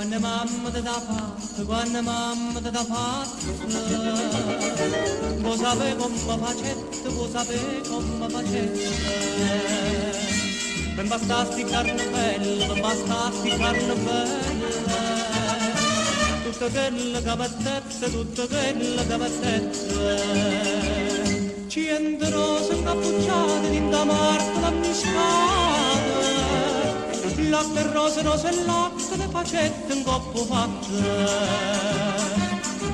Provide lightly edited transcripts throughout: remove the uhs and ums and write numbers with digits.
quando mamma ti dà fatto, quando mamma ti dà fatto, vuoi sapere come facette, vuoi sapere come facette. Ben bastasti carne bella, ben bastasti carne bella, tutto quello che mettette, tutto quello che mettette. Cento rose incappucciate, tinta marca la miscata, latte e rose, rose e latte, le facette in coppo fatte.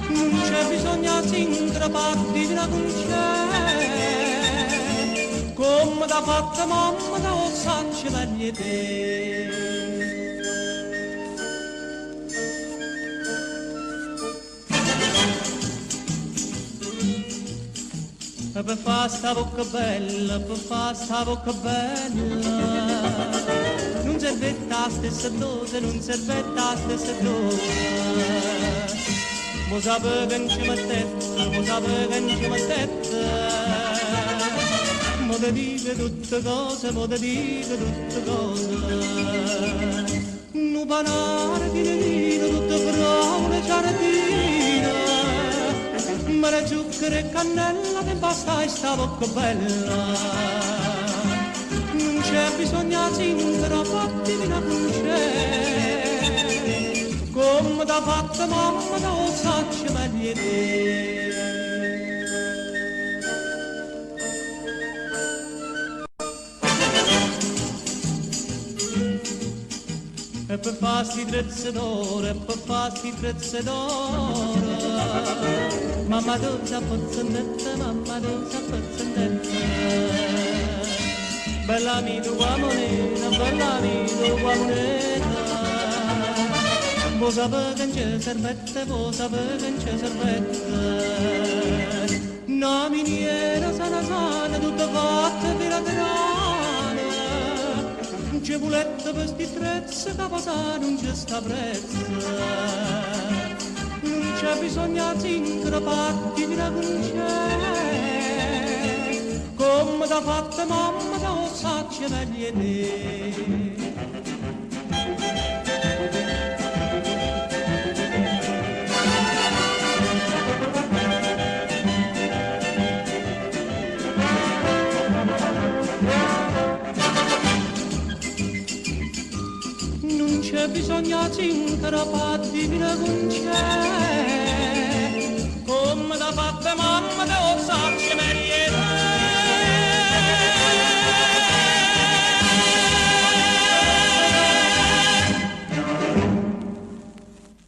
Non c'è bisogno di ingrapati di una concetta, come da fatta mamma da ossaccia meglio te. Per fa sta bocca bella, per fa sta bocca bella, non serve la stessa dose, non serve la stessa dose. Mo sape che non ci mettette, mo sape che non ci mettette, mo te dice tutte cose, mo te dice tutte cose. Nu panare finito, tutte braune giardine, ma la zucchero e cannella che basta e sta bocca bella. Non c'è bisogno di zingaro, fatti di una concetta, come da fatta mamma da ossaccia meglio te. E per farsi trezze d'oro, e per farsi trezze d'oro, mamma dolce a pozzandetta, mamma dolce a pozzandetta. Bella tua moneta, bella tua moneta, vuoi sapere che c'è servette, vuoi sapere che c'è servette. Una miniera sana sana, tutta fatta per grana, c'è voletta per sti trezze, che passare non c'è sta prezza. Non c'è bisogno di ingrapati di una concetta, come da fatta mamma da ossaccia meglio te. Non c'è bisogno di ingrapati di una concetta, come da fatta mamma da ossaccia meglio te.